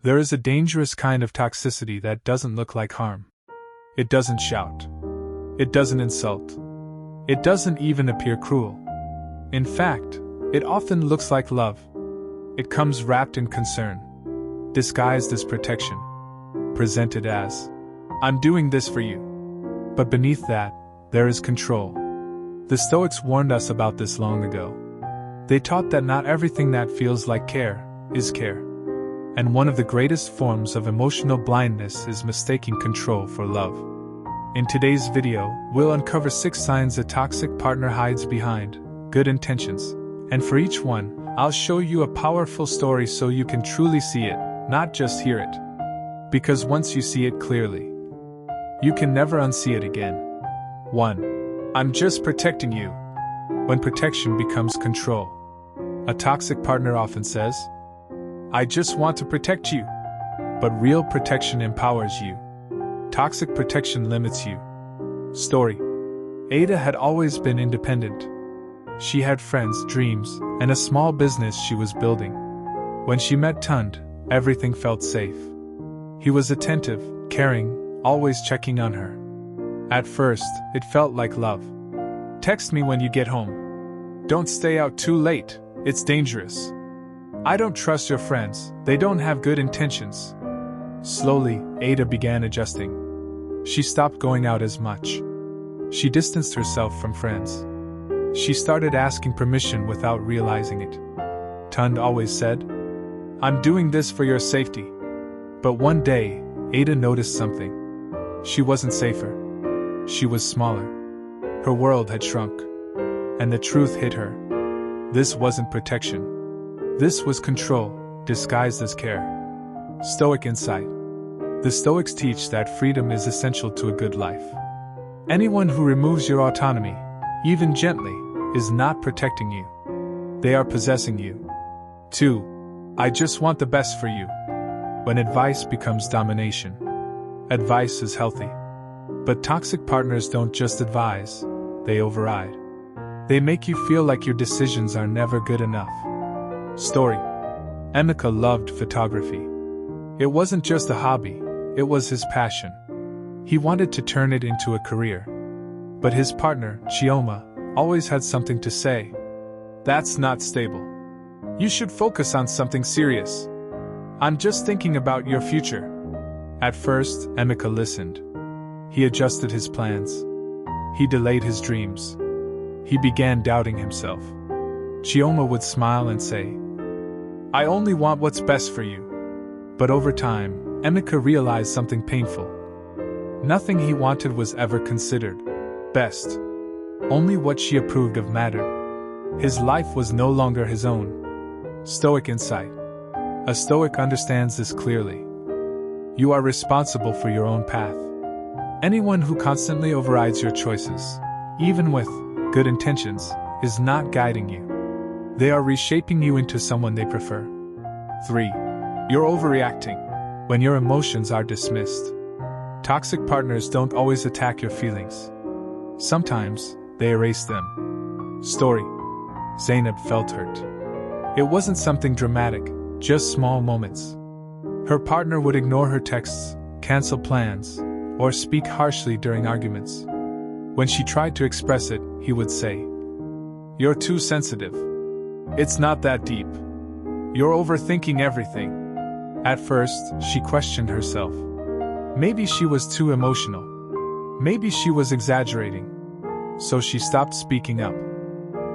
There is a dangerous kind of toxicity that doesn't look like harm. It doesn't shout. It doesn't insult. It doesn't even appear cruel. In fact, it often looks like love. It comes wrapped in concern, disguised as protection, presented as, "I'm doing this for you." But beneath that, there is control. The Stoics warned us about this long ago. They taught that not everything that feels like care is care. And one of the greatest forms of emotional blindness is mistaking control for love. In today's video, we'll uncover 6 signs a toxic partner hides behind good intentions. And for each one, I'll show you a powerful story so you can truly see it, not just hear it. Because once you see it clearly, you can never unsee it again. 1. I'm just protecting you. When protection becomes control. A toxic partner often says, "I just want to protect you." But real protection empowers you. Toxic protection limits you. Story. Ada had always been independent. She had friends, dreams, and a small business she was building. When she met Tund, everything felt safe. He was attentive, caring, always checking on her. At first, it felt like love. "Text me when you get home. Don't stay out too late, it's dangerous. I don't trust your friends, they don't have good intentions." Slowly, Ada began adjusting. She stopped going out as much. She distanced herself from friends. She started asking permission without realizing it. Tund always said, "I'm doing this for your safety." But one day, Ada noticed something. She wasn't safer. She was smaller. Her world had shrunk. And the truth hit her. This wasn't protection. This was control, disguised as care. Stoic insight. The Stoics teach that freedom is essential to a good life. Anyone who removes your autonomy, even gently, is not protecting you. They are possessing you. 2. I just want the best for you. When advice becomes domination. Advice is healthy. But toxic partners don't just advise, they override. They make you feel like your decisions are never good enough. Story. Emeka loved photography. It wasn't just a hobby, it was his passion. He wanted to turn it into a career. But his partner, Chioma, always had something to say. "That's not stable. You should focus on something serious. I'm just thinking about your future." At first, Emeka listened. He adjusted his plans. He delayed his dreams. He began doubting himself. Chioma would smile and say, "I only want what's best for you." But over time, Emeka realized something painful. Nothing he wanted was ever considered best. Only what she approved of mattered. His life was no longer his own. Stoic insight. A Stoic understands this clearly. You are responsible for your own path. Anyone who constantly overrides your choices, even with good intentions, is not guiding you. They are reshaping you into someone they prefer. 3. You're overreacting. When your emotions are dismissed. Toxic partners don't always attack your feelings. Sometimes, they erase them. Story. Zainab felt hurt. It wasn't something dramatic, just small moments. Her partner would ignore her texts, cancel plans, or speak harshly during arguments. When she tried to express it, he would say, "You're too sensitive. It's not that deep. You're overthinking everything." At first, she questioned herself. Maybe she was too emotional. Maybe she was exaggerating. So she stopped speaking up.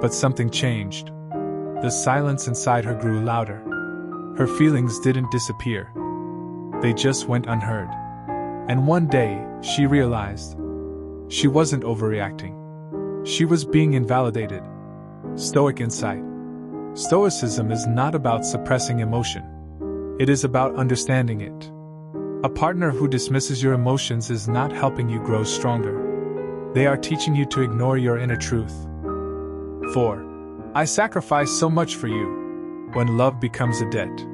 But something changed. The silence inside her grew louder. Her feelings didn't disappear. They just went unheard. And one day, she realized. She wasn't overreacting. She was being invalidated. Stoic insight. Stoicism is not about suppressing emotion. It is about understanding it. A partner who dismisses your emotions is not helping you grow stronger. They are teaching you to ignore your inner truth. 4. I sacrifice so much for you. When love becomes a debt.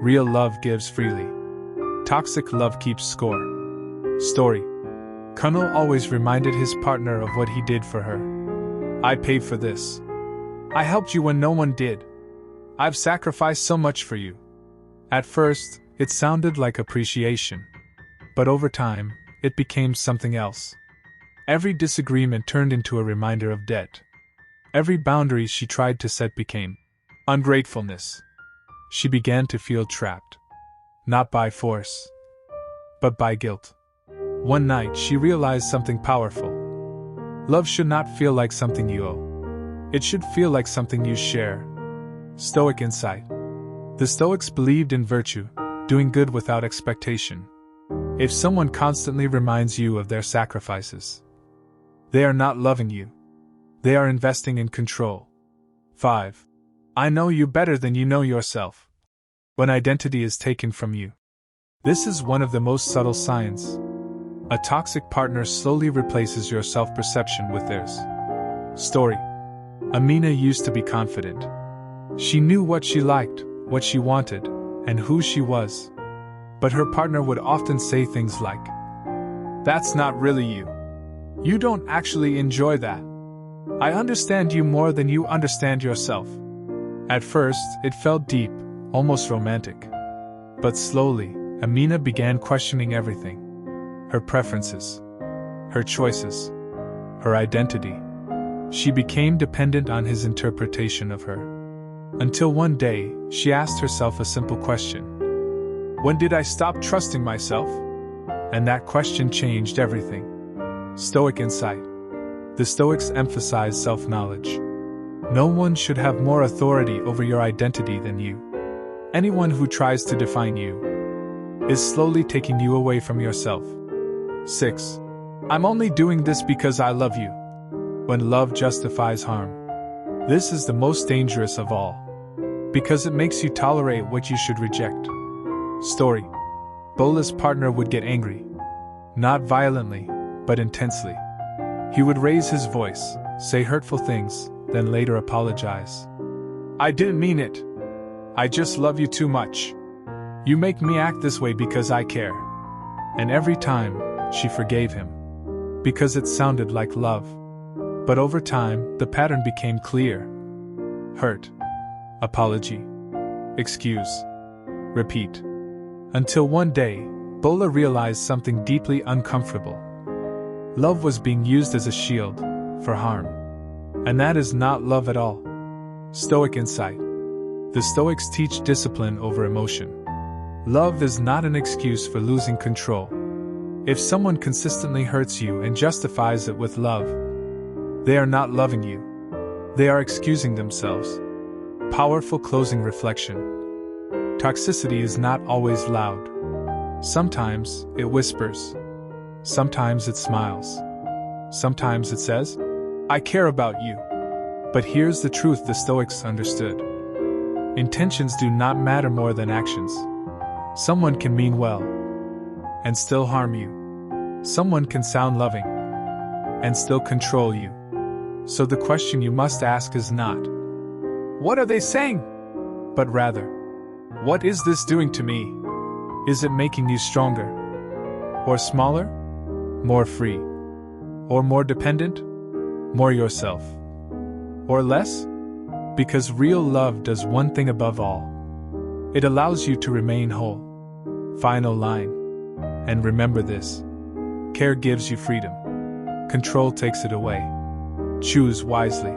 Real love gives freely. Toxic love keeps score. Story. Kunal always reminded his partner of what he did for her. "I paid for this. I helped you when no one did. I've sacrificed so much for you." At first, It sounded like appreciation. But over time, it became something else. Every disagreement turned into a reminder of debt. Every boundary she tried to set became ungratefulness. She began to feel trapped. Not by force, but by guilt. One night she realized something powerful. Love should not feel like something you owe. It should feel like something you share. Stoic insight. The Stoics believed in virtue, doing good without expectation. If someone constantly reminds you of their sacrifices, they are not loving you. They are investing in control. 5. I know you better than you know yourself. When identity is taken from you. This is one of the most subtle signs. A toxic partner slowly replaces your self-perception with theirs. Story. Amina used to be confident. She knew what she liked, what she wanted, and who she was. But her partner would often say things like, "That's not really you. You don't actually enjoy that. I understand you more than you understand yourself." At first, it felt deep, almost romantic. But slowly, Amina began questioning everything. Her preferences, her choices, her identity. She became dependent on his interpretation of her. Until one day, she asked herself a simple question. When did I stop trusting myself? And that question changed everything. Stoic insight. The Stoics emphasize self-knowledge. No one should have more authority over your identity than you. Anyone who tries to define you is slowly taking you away from yourself. 6. I'm only doing this because I love you. When love justifies harm. This is the most dangerous of all. Because it makes you tolerate what you should reject. Story. Bola's partner would get angry. Not violently, but intensely. He would raise his voice, say hurtful things, then later apologize. I didn't mean it. I just love you too much. You make me act this way because I care. And every time, she forgave him. Because it sounded like love. But over time, the pattern became clear. Hurt. Apology. Excuse. Repeat. Until one day, Bola realized something deeply uncomfortable. Love was being used as a shield for harm. And that is not love at all. Stoic insight. The Stoics teach discipline over emotion. Love is not an excuse for losing control. If someone consistently hurts you and justifies it with love, they are not loving you. They are excusing themselves. Powerful closing reflection. Toxicity is not always loud. Sometimes it whispers. Sometimes it smiles. Sometimes it says, I care about you. But here's the truth the Stoics understood. Intentions do not matter more than actions. Someone can mean well and still harm you. Someone can sound loving and still control you. So the question you must ask is not, what are they saying? But rather, what is this doing to me? Is it making you stronger? Or smaller? More free? Or more dependent? More yourself? Or less? Because real love does one thing above all. It allows you to remain whole. Final line. And remember this. Care gives you freedom. Control takes it away. Choose wisely.